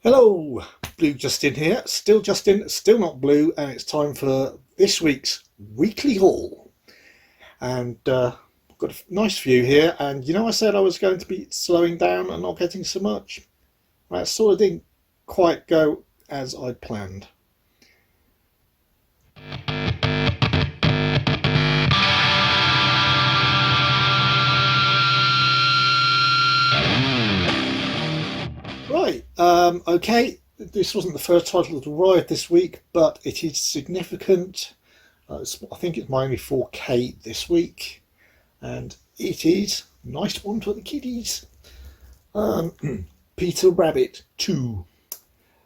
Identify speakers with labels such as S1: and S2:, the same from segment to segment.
S1: Hello, Blue Justin here. Still Justin, still not Blue, and it's time for this week's weekly haul. And I've got a nice view here, and I said I was going to be slowing down and not getting so much. That sort of didn't quite go as I'd planned. Right, okay, this wasn't the first title to arrive this week, but it is significant. I think it's my only 4K this week, and it is a nice one for the kiddies. Peter Rabbit 2.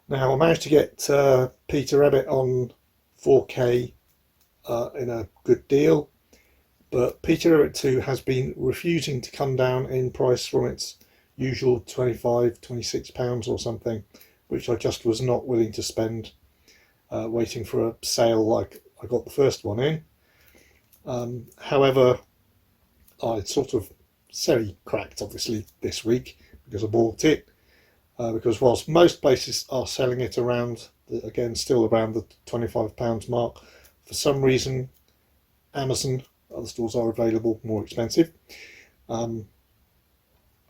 S1: Now, I managed to get Peter Rabbit on 4K in a good deal, but Peter Rabbit 2 has been refusing to come down in price from its usual £26 or something, which I just was not willing to spend waiting for a sale like I got the first one in. However, I sort of cracked obviously this week because I bought it, because whilst most places are selling it around, again still around the £25 mark, for some reason Amazon, other stores are available more expensive,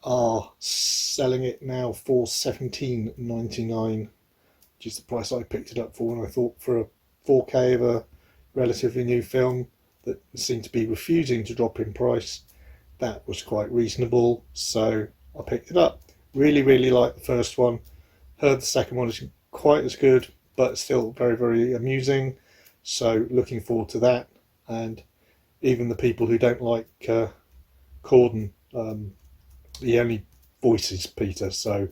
S1: are selling it now for £17.99, which is the price I picked it up for. And I thought, for a 4K of a relatively new film that seemed to be refusing to drop in price, that was quite reasonable, so I picked it up. Really liked the first one. Heard the second one isn't quite as good, but still very amusing, so looking forward to that. And even the people who don't like Corden, he only voices Peter, so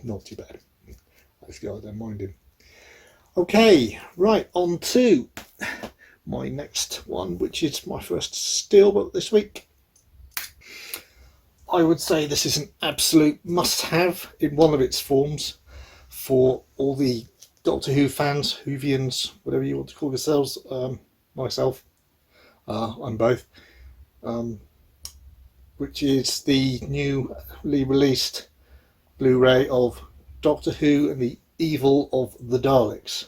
S1: not too bad. Actually, I don't mind him. Okay, right, on to my next one, which is my first steelbook this week. I would say this is an absolute must-have in one of its forms for all the Doctor Who fans, Whovians, whatever you want to call yourselves. Myself, I'm both. Which is the newly released Blu-ray of Doctor Who and the Evil of the Daleks.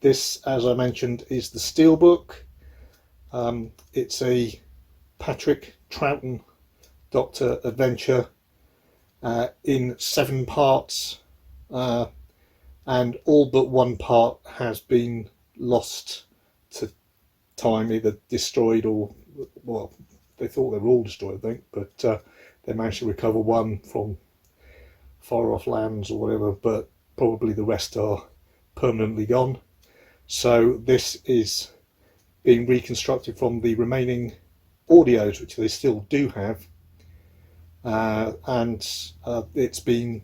S1: This, as I mentioned, is the steelbook. It's a Patrick Troughton Doctor adventure in 7 parts, and all but one part has been lost to time, either destroyed or, well, they thought they were all destroyed, I think, but they managed to recover one from far off lands or whatever, but probably the rest are permanently gone. So this is being reconstructed from the remaining audios, which they still do have, and it's been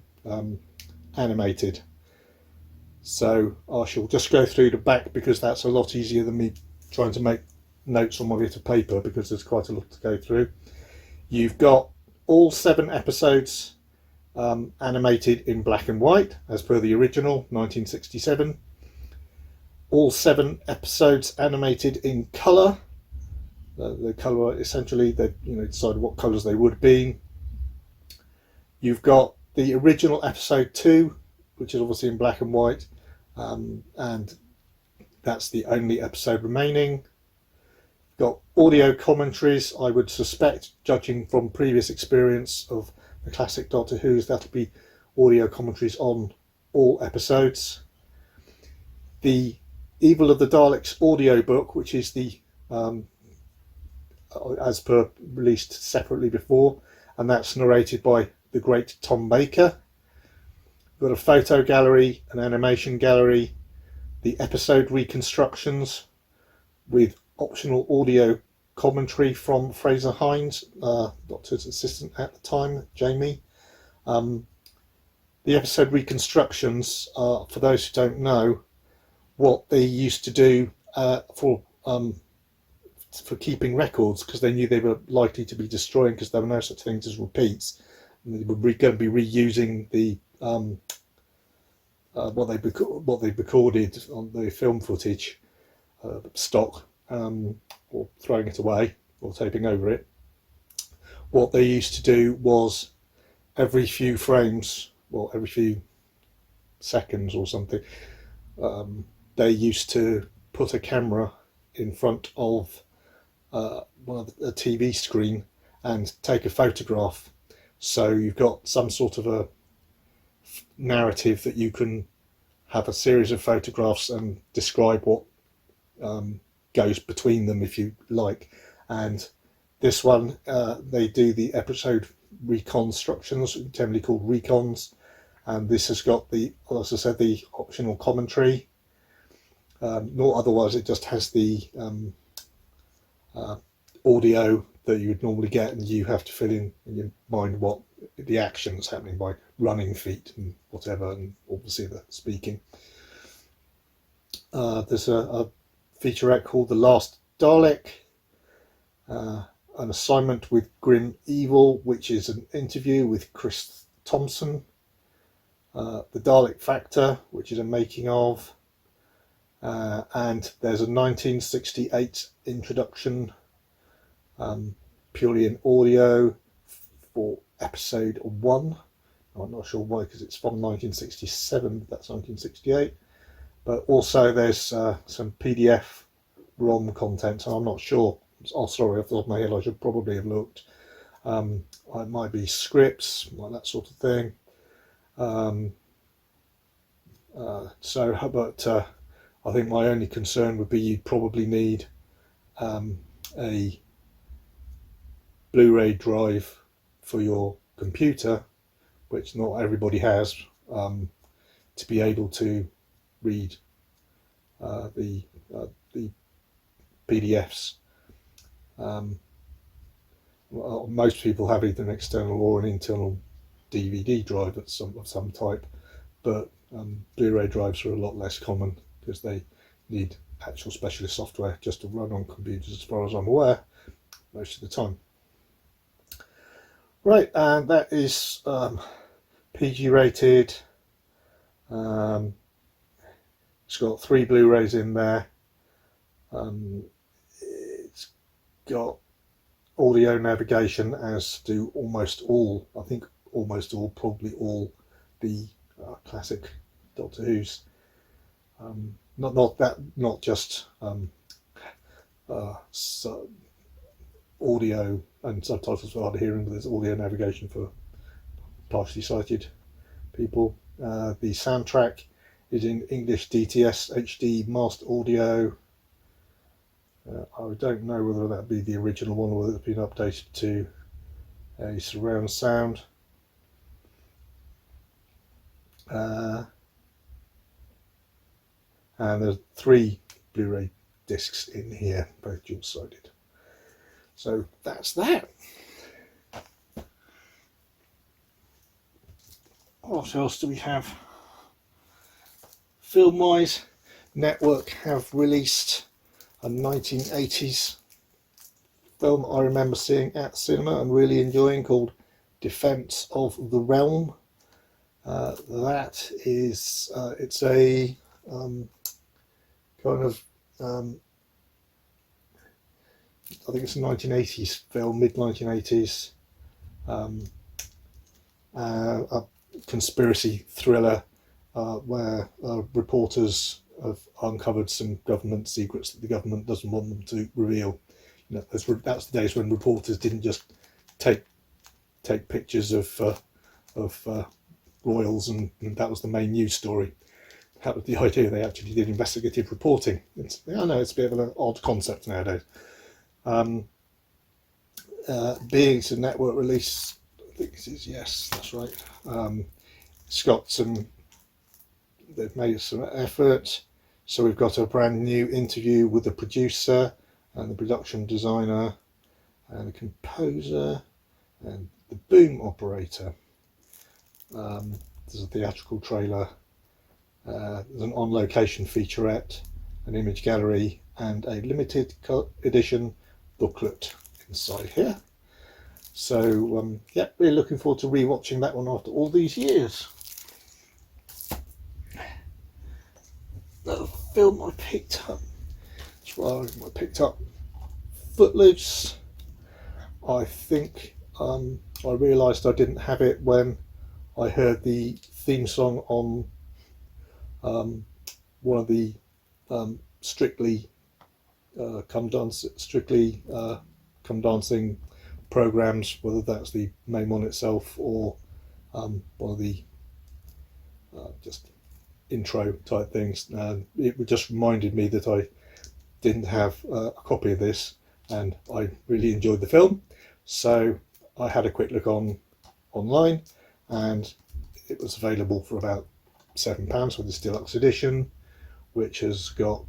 S1: animated. So I shall just go through the back, because that's a lot easier than me trying to make notes on my bit of paper, because there's quite a lot to go through. You've got all 7 episodes animated in black and white as per the original 1967. All 7 episodes animated in colour. The colour, essentially, they decided what colours they would be. You've got the original episode 2, which is obviously in black and white, and that's the only episode remaining. Got audio commentaries. I would suspect, judging from previous experience of the classic Doctor Who's, that'll be audio commentaries on all episodes. The Evil of the Daleks audio book, which is the as per released separately before, and that's narrated by the great Tom Baker. We've got a photo gallery, an animation gallery, the episode reconstructions with optional audio commentary from Fraser Hines, Doctor's assistant at the time, Jamie. The episode reconstructions are, for those who don't know, what they used to do for keeping records, because they knew they were likely to be destroyed, because there were no such things as repeats. And they were going to be reusing the what they recorded on the film footage stock, or throwing it away or taping over it. What they used to do was, every few frames, well, every few seconds or something. They used to put a camera in front of a TV screen and take a photograph. So you've got some sort of a narrative that you can have a series of photographs and describe what goes between them if you like. And this one, they do the episode reconstructions, generally called recons, and this has got the, as I said, the optional commentary. Nor otherwise, it just has the audio that you would normally get, and you have to fill in your mind what the action that's happening by running feet and whatever, and obviously the speaking. There's a featurette called The Last Dalek, an assignment with Grim Evil, which is an interview with Chris Thompson. The Dalek Factor, which is a making of. And there's a 1968 introduction, purely in audio, for episode 1. I'm not sure why, because it's from 1967, but that's 1968. But also there's some PDF ROM content, and I'm not sure. Oh, sorry, off the top of my head, I should probably have looked. It might be scripts, like that sort of thing. I think my only concern would be you'd probably need a Blu-ray drive for your computer, which not everybody has, to be able to read the PDFs. Well, most people have either an external or an internal DVD drive of some type, but Blu-ray drives are a lot less common because they need actual specialist software just to run on computers, as far as I'm aware, most of the time. Right, and that is PG rated. It's got 3 Blu-rays in there. It's got audio navigation, as do almost all, I think almost all, probably all the classic Doctor Who's. Not just audio and subtitles for hard of hearing, but there's audio navigation for partially sighted people. The soundtrack is in English DTS HD master audio. I don't know whether that be the original one or whether it's been updated to a surround sound. And there's 3 Blu-ray discs in here, both dual-sided. So that's that. What else do we have? Film-wise, Network have released a 1980s film I remember seeing at cinema and really enjoying, called Defense of the Realm. That is, it's a kind of, I think it's a 1980s film, mid-1980s, a conspiracy thriller where reporters have uncovered some government secrets that the government doesn't want them to reveal. You know, that's the days when reporters didn't just take pictures of royals and that was the main news story. That was the idea. They actually did investigative reporting. I know it's a bit of an odd concept nowadays. Being it's a network release, I think it is, yes, that's right. It's got some, they've made some effort. So we've got a brand new interview with the producer and the production designer and the composer and the boom operator. There's a theatrical trailer. There's an on-location featurette, an image gallery, and a limited edition booklet inside here. So yeah, really looking forward to re-watching that one after all these years. Another film I picked up. That's right, I picked up Footloose. I think I realised I didn't have it when I heard the theme song on one of the Strictly Come Dancing programs, whether that's the main one itself or one of the just intro type things. It just reminded me that I didn't have a copy of this, and I really enjoyed the film, so I had a quick look online, and it was available for about £7 for this deluxe edition, which has got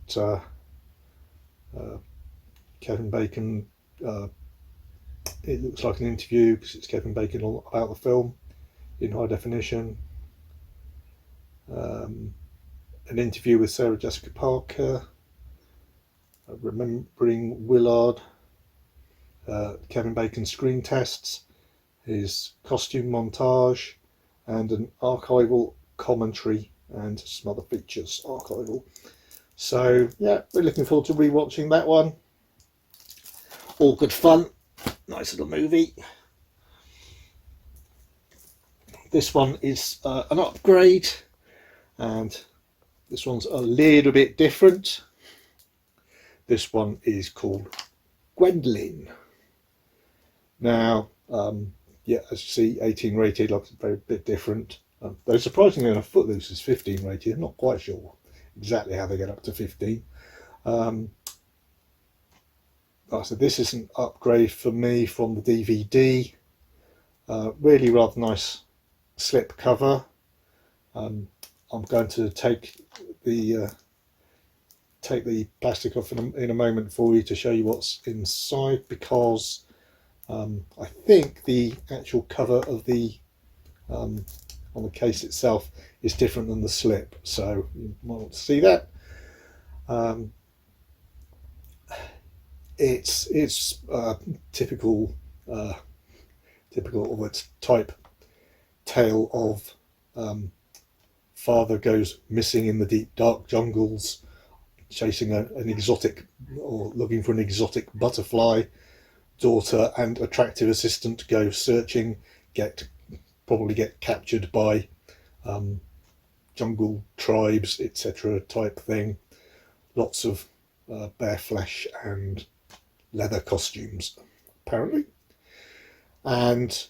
S1: Kevin Bacon. It looks like an interview because it's Kevin Bacon all about the film in high definition. An interview with Sarah Jessica Parker, remembering Willard, Kevin Bacon screen tests, his costume montage, and an archival commentary and some other features archival. So yeah, we're looking forward to rewatching that one. All good fun, nice little movie. This one is an upgrade, and this one's a little bit different. This one is called Gwendoline. Now, yeah, as you see, 18 rated, like a very bit different. Though surprisingly enough, Footloose is 15 rated. I'm not quite sure exactly how they get up to 15. Like I said, this is an upgrade for me from the DVD. Really rather nice slip cover. I'm going to take the plastic off in a moment for you to show you what's inside, because I think the actual cover of the on the case itself is different than the slip, so you might want to see that. It's typical of its type tale of father goes missing in the deep dark jungles, chasing an exotic, or looking for an exotic butterfly. Daughter and attractive assistant go searching, probably get captured by jungle tribes, etc. type thing. Lots of bare flesh and leather costumes, apparently. And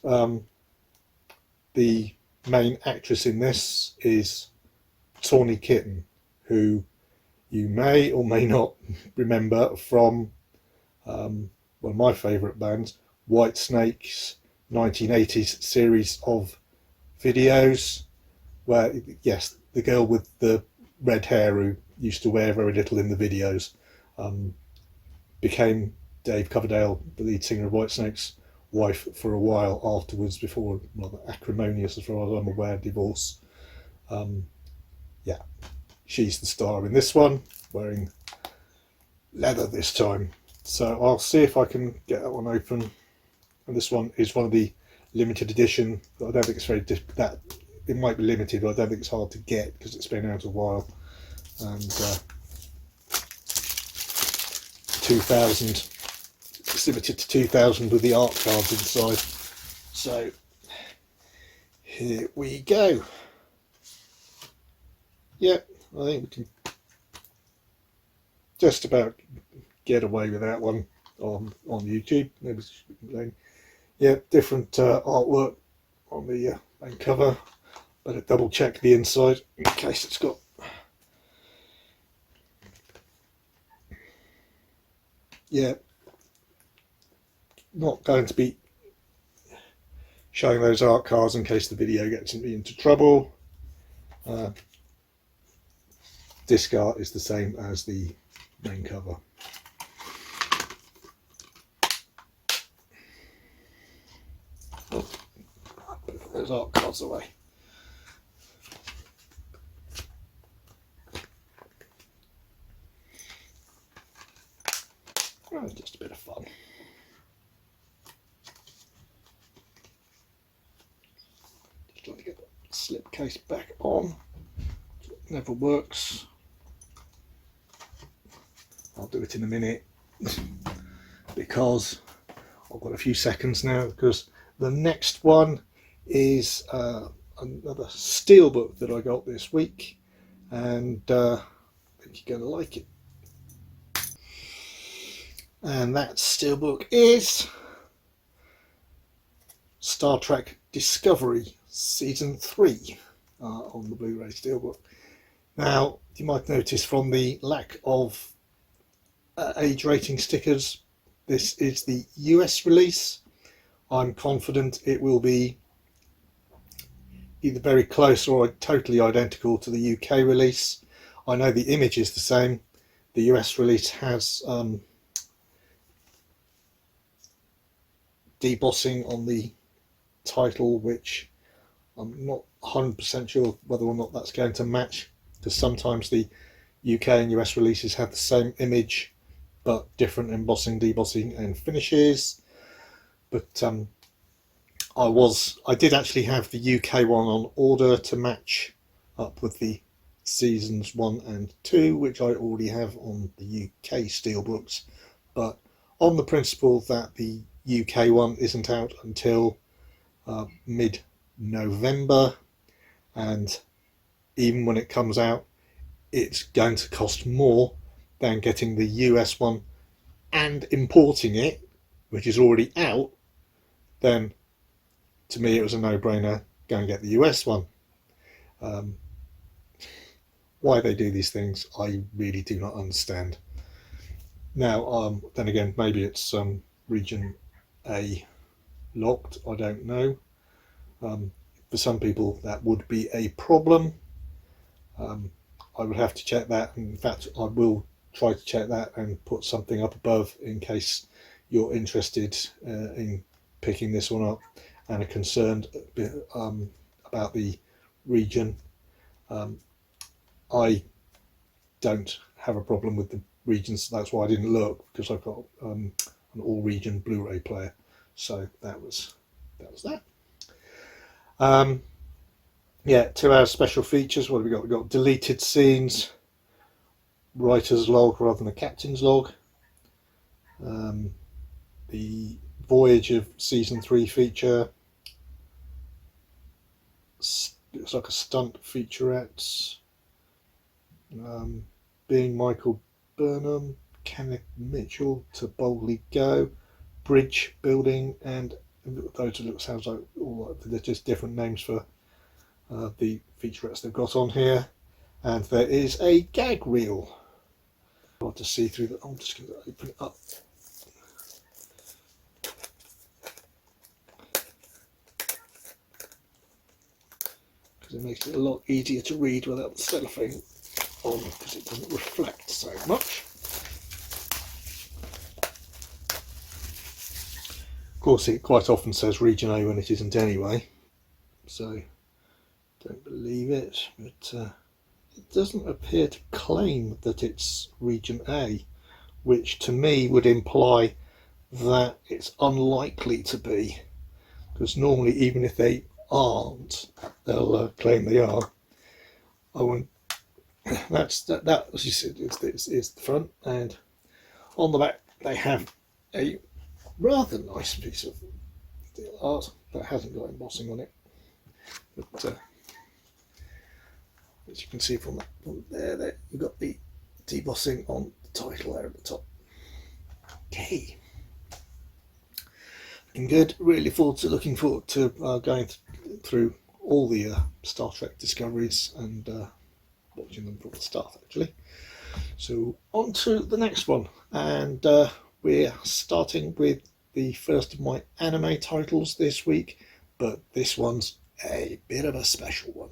S1: the main actress in this is Tawny Kitten, who you may or may not remember from one of my favourite bands, Whitesnake's 1980s series of videos, where, yes, the girl with the red hair who used to wear very little in the videos, became Dave Coverdale, the lead singer of Whitesnake's, wife for a while afterwards, before rather acrimonious, as far as I'm aware, divorce. Yeah, she's the star in this one, wearing leather this time. So I'll see if I can get that one open. And this one is one of the limited edition. I don't think it's very that it might be limited, but I don't think it's hard to get because it's been out a while. And 2000, it's limited to 2000 with the art cards inside. So here we go. Yep, I think we can just about get away with that one on YouTube. Yeah, different artwork on the main cover. Better double check the inside in case it's got. Yeah, not going to be showing those art cards in case the video gets me into trouble. Disc art is the same as the main cover. Oh, put those art cards away. Oh, just a bit of fun. Just trying to get the slip case back on. It never works. I'll do it in a minute because I've got a few seconds now, because the next one is another steelbook that I got this week, and I think you're going to like it. And that steelbook is Star Trek Discovery Season 3 on the Blu-ray steelbook. Now, you might notice from the lack of age rating stickers, this is the US release. I'm confident it will be either very close or totally identical to the UK release. I know the image is the same. The US release has debossing on the title, which I'm not 100% sure whether or not that's going to match, because sometimes the UK and US releases have the same image but different embossing, debossing and finishes. But I did actually have the UK one on order to match up with the seasons 1 and 2, which I already have on the UK steelbooks, but on the principle that the UK one isn't out until mid-November, and even when it comes out it's going to cost more than getting the US one and importing it, which is already out, then to me it was a no-brainer, go and get the US one. Why they do these things I really do not understand. Now then again, maybe it's region A locked, I don't know. For some people that would be a problem. I would have to check that, and in fact I will try to check that and put something up above in case you're interested in picking this one up and are concerned about the region. I don't have a problem with the regions, so that's why I didn't look, because I've got an all region Blu-ray player. So that was that. Yeah, 2 hour special features. What have we got? We've got deleted scenes, writer's log rather than a captain's log, the Voyage of Season 3 feature, looks like a stunt featurette, Being Michael Burnham, Kenneth Mitchell, To Boldly Go, Bridge Building, and those sounds like all they're just different names for the featurettes they've got on here. And there is a gag reel. Hard to see through that. I'm just going to open it up. Because it makes it a lot easier to read without the cellophane on, because it doesn't reflect so much. Of course, it quite often says region A when it isn't anyway, so don't believe it, but it doesn't appear to claim that it's region A, which to me would imply that it's unlikely to be, because normally even if they aren't, they'll claim they are. That as you said is the front, and on the back they have a rather nice piece of art that hasn't got embossing on it, but as you can see from there you've got the debossing on the title there at the top. Okay, looking good. Really looking forward to going through all the Star Trek Discoveries and watching them from the start actually. So on to the next one, and we're starting with the first of my anime titles this week, but this one's a bit of a special one.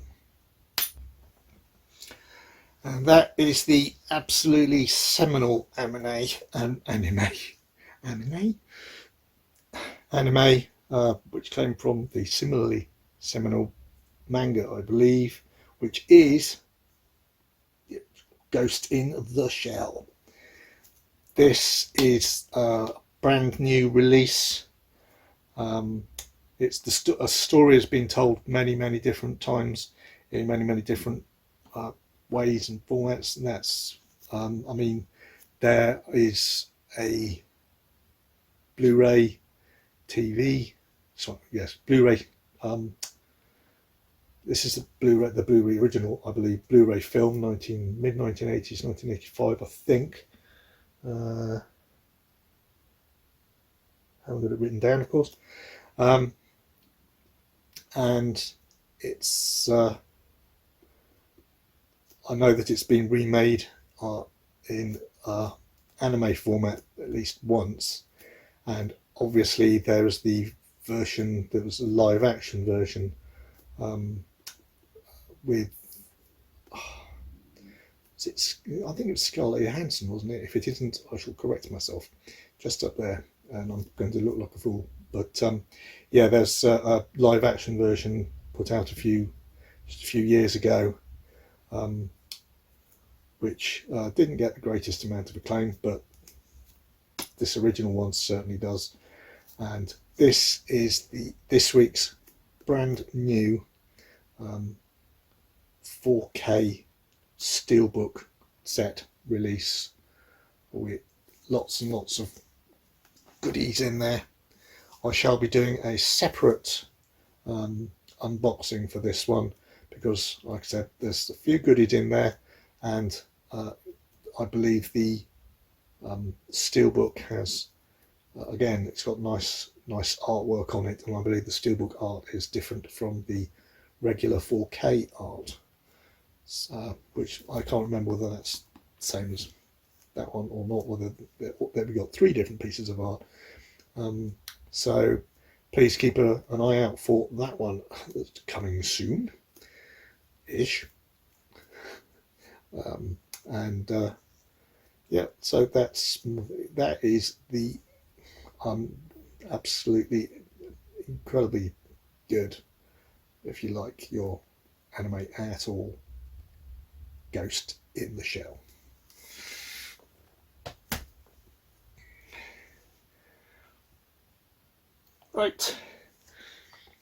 S1: And that is the absolutely seminal anime, which came from the similarly seminal manga, I believe, which is Ghost in the Shell. This is a brand new release. It's a story has been told many different times in many different ways and formats, and that's I mean, there is a Blu-ray TV, Blu-ray this is the Blu-ray original, I believe, Blu-ray film, mid 1980s, 1985, I think. Haven't got it written down, of course. And it's I know that it's been remade in anime format at least once, and obviously there's the version, there was a live action version with I think it's Scarlett Johansson, wasn't it? If it isn't, I shall correct myself. Just up there, and I'm going to look like a fool. But yeah, there's a live action version put out just a few years ago, which didn't get the greatest amount of acclaim, but this original one certainly does. And this is this week's brand new 4K steelbook set release with lots and lots of goodies in there. I shall be doing a separate unboxing for this one because, like I said, there's a few goodies in there, and I believe the steelbook has again, it's got nice artwork on it, and I believe the steelbook art is different from the regular 4K art, which I can't remember whether that's the same as that one or not, whether we've got 3 different pieces of art. So please keep an eye out for that one. That's coming soon ish. Yeah, so that is the absolutely incredibly good if you like your anime at all Ghost in the Shell. Right,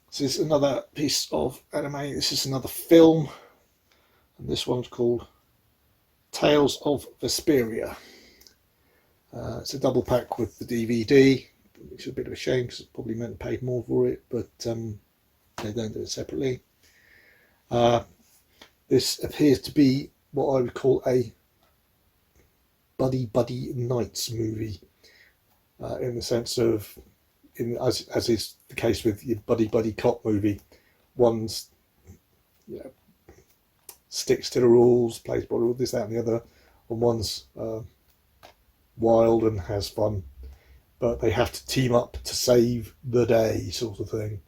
S1: this is another piece of anime. This is another film, and this one's called Tales of Vesperia. It's a double pack with the DVD, which is a bit of a shame because it's probably meant to pay more for it, but they don't do it separately. This appears to be what I would call a buddy nights movie, in the sense of, as is the case with your buddy cop movie, one's sticks to the rules, plays by the rules, this, that and the other, and one's wild and has fun, but they have to team up to save the day, sort of thing.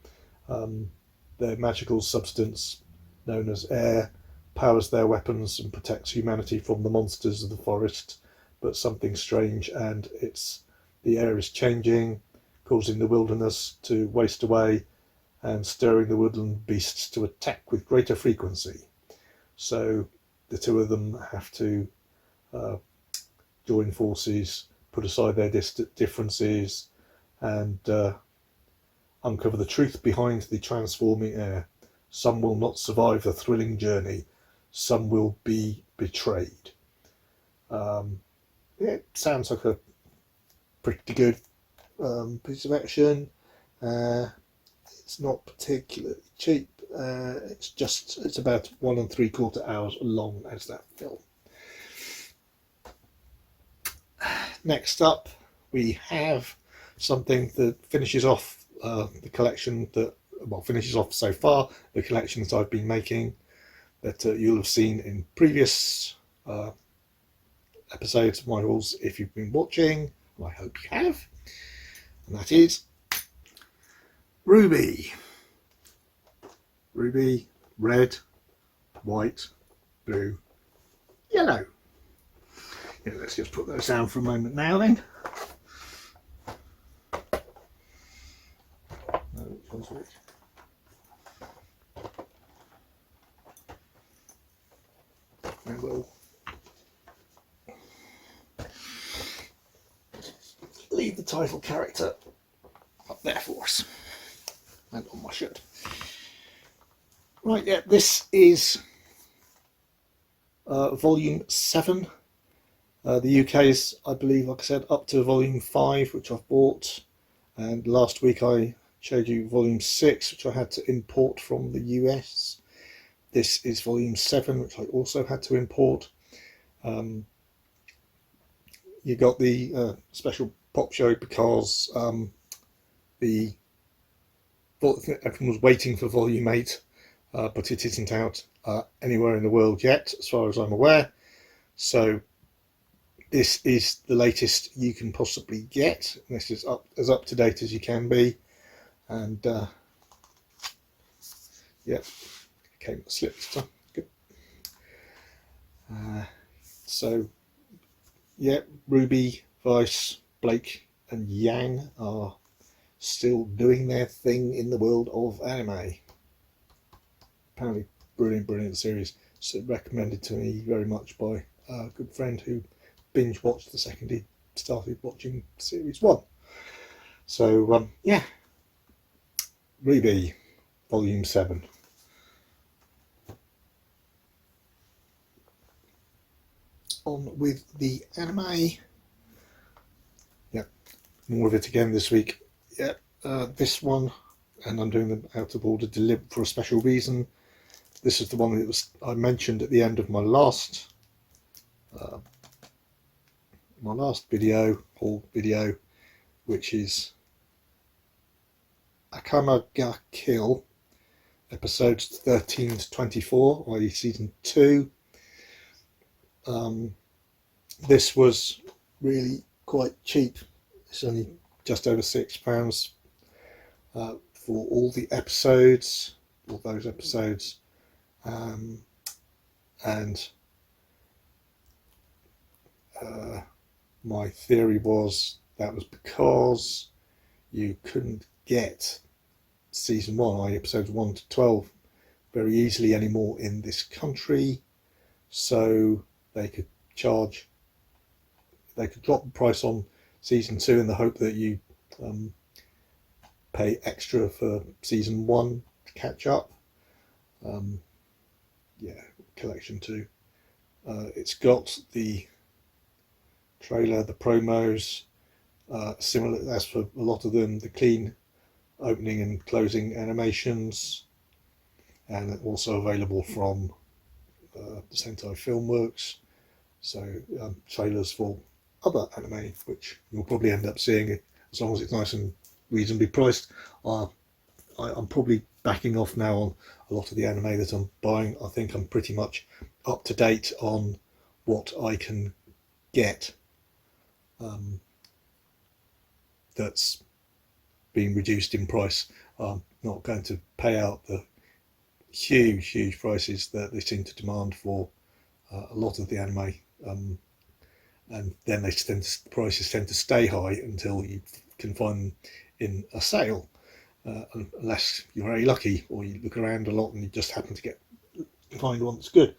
S1: Their magical substance known as air powers their weapons and protects humanity from the monsters of the forest, but something strange and the air is changing, causing the wilderness to waste away and stirring the woodland beasts to attack with greater frequency. So the two of them have to join forces, put aside their differences, and uncover the truth behind the transforming air. Some will not survive the thrilling journey, some will be betrayed. It sounds like a pretty good piece of action. It's not particularly cheap. It's about 1 3/4 hours long as that film. Next up, we have something that finishes off the collection finishes off so far the collection that I've been making, that you'll have seen in previous episodes of my hauls if you've been watching. I hope you have, and that is Ruby, red, white, blue, yellow. Yeah, let's just put those down for a moment now then. Which one's which? I will leave the title character up there for us and on my shirt. Right, yeah, this is volume 7. The UK is, I believe, like I said, up to volume 5, which I've bought, and last week I showed you volume 6, which I had to import from the US. This is volume 7, which I also had to import. You got the special pop show because everyone was waiting for volume 8, but it isn't out anywhere in the world yet, as far as I'm aware. So this is the latest you can possibly get. This is as up to date as you can be, and yep, came slipped. Good. So yeah, Ruby, Vice, Blake, and Yang are still doing their thing in the world of anime. Apparently, brilliant series. So recommended to me very much by a good friend who binge watched the second he started watching series 1. So yeah, Ruby, volume 7. On with the anime. Yeah, more of it again this week. Yeah, this one, and I'm doing them out of order for a special reason. This is the one that I mentioned at the end of my last haul video, which is Akama ga Kill, episodes 13 to 24, i.e. season 2. This was really quite cheap. It's only just over £6 for all the episodes, all those episodes, and my theory was that was because you couldn't get season 1, i.e. episodes 1 to 12, very easily anymore in this country, so they could drop the price on season 2 in the hope that you pay extra for season 1 to catch up. Yeah, collection 2. It's got the trailer, the promos, similar as for a lot of them, the clean opening and closing animations, and also available from the Sentai Filmworks. So trailers for other anime, which you'll probably end up seeing as long as it's nice and reasonably priced. I'm probably backing off now on a lot of the anime that I'm buying. I think I'm pretty much up to date on what I can get that's been reduced in price. I'm not going to pay out the huge prices that they seem to demand for a lot of the anime, and then the prices tend to stay high until you can find them in a sale, unless you're very lucky or you look around a lot and you just happen to find one that's good.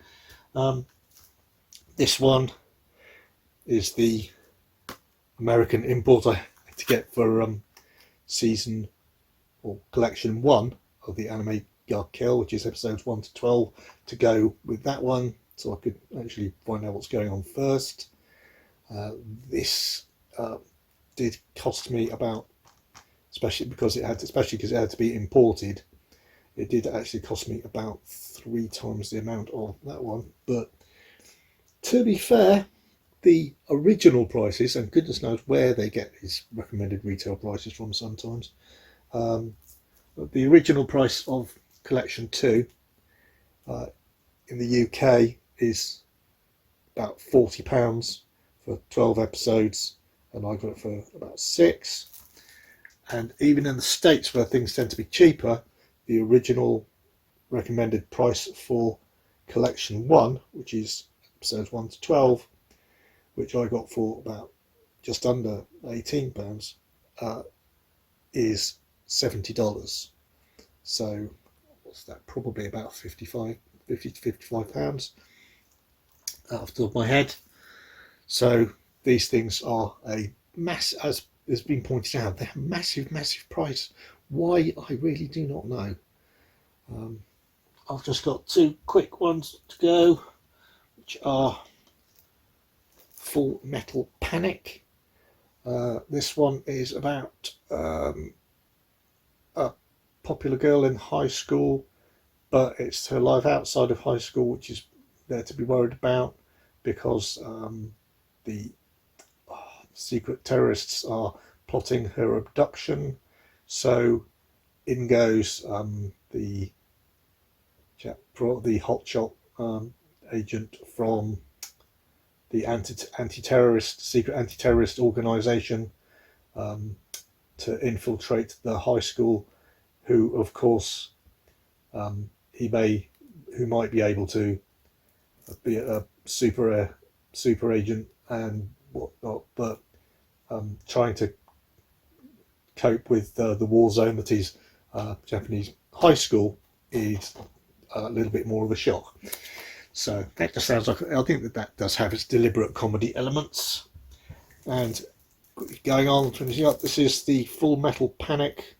S1: This one is the American import I had to get for season or collection 1 of the anime ga Kill, which is episodes 1 to 12, to go with that one, so I could actually find out what's going on first. This did cost me about, especially because it had to be imported, it did actually cost me about 3 times the amount of that one. But to be fair, the original prices, and goodness knows where they get these recommended retail prices from sometimes, the original price of collection 2 in the UK is about £40 for 12 episodes, and I got it for about 6. And even in the States, where things tend to be cheaper, the original recommended price for collection 1, which is episodes 1 to 12, which I got for about just under £18, is $70. So what's that? Probably about £50 to £55 out of the top of my head. So these things are a mass, as has been pointed out, they're a massive price. Why, I really do not know. I've just got 2 quick ones to go, which are Full Metal Panic. This one is about a popular girl in high school but it's her life outside of high school which is there to be worried about, because the secret terrorists are plotting her abduction. So in goes the hotshot agent from the secret anti-terrorist organisation to infiltrate the high school, who of course who might be able to be a super agent and whatnot, but trying to cope with the war zone that is Japanese high school is a little bit more of a shock. So that just sounds like, I think that does have its deliberate comedy elements. And going on, finishing up, this is the Full Metal Panic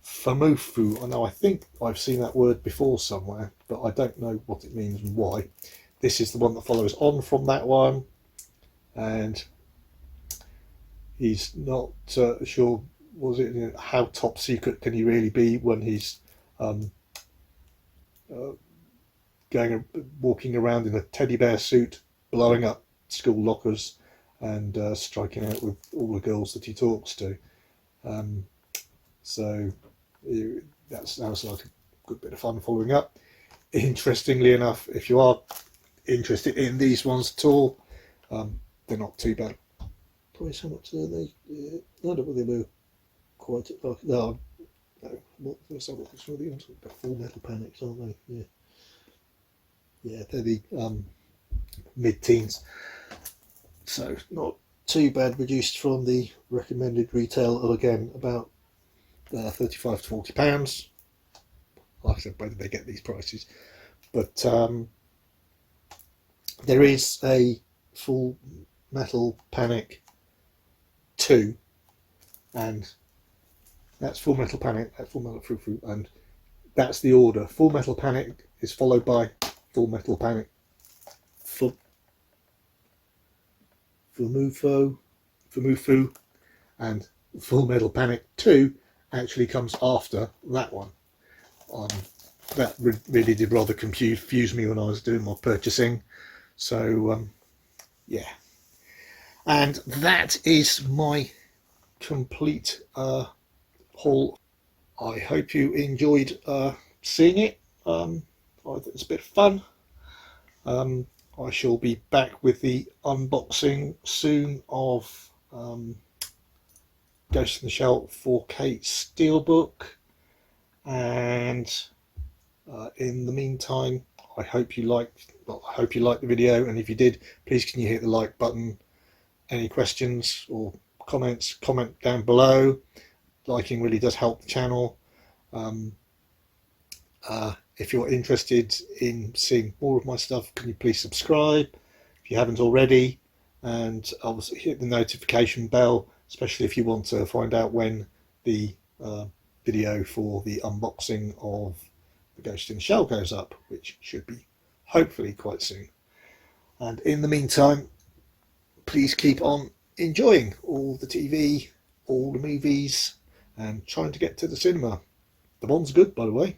S1: Famufu. I know, I think I've seen that word before somewhere, but I don't know what it means and why. This is the one that follows on from that one, and he's not sure, was it, how top secret can he really be when he's walking around in a teddy bear suit, blowing up school lockers and striking out with all the girls that he talks to. So that sounds like a good bit of fun following up. Interestingly enough, if you are interested in these ones at all, they're not too bad. Price, how much are they? I don't know, they were quite no. Let's have a look at some of the ones. The Full Metal Panics, aren't they? Yeah, they're the mid-teens, so not too bad, reduced from the recommended retail of, again, about £35 to £40. Like I said, where did they get these prices? But there is a Full Metal Panic 2, and that's Full Metal Panic, that's Full Metal Frou-Frou, and that's the order. Full Metal Panic is followed by Full Metal Panic Famufu, and Full Metal Panic 2 actually comes after that one. That really did rather confuse me when I was doing my purchasing. So yeah, and that is my complete haul. I hope you enjoyed seeing it. I think it's a bit of fun. I shall be back with the unboxing soon of Ghost in the Shell 4K Steelbook, and in the meantime, I hope you liked the video, and if you did, please can you hit the like button. Any questions or comments, comment down below. Liking really does help the channel. If you're interested in seeing more of my stuff, can you please subscribe if you haven't already, and obviously hit the notification bell, especially if you want to find out when the video for the unboxing of the Ghost in the Shell goes up, which should be hopefully quite soon. And in the meantime, please keep on enjoying all the TV, all the movies, and trying to get to the cinema. The one's good, by the way.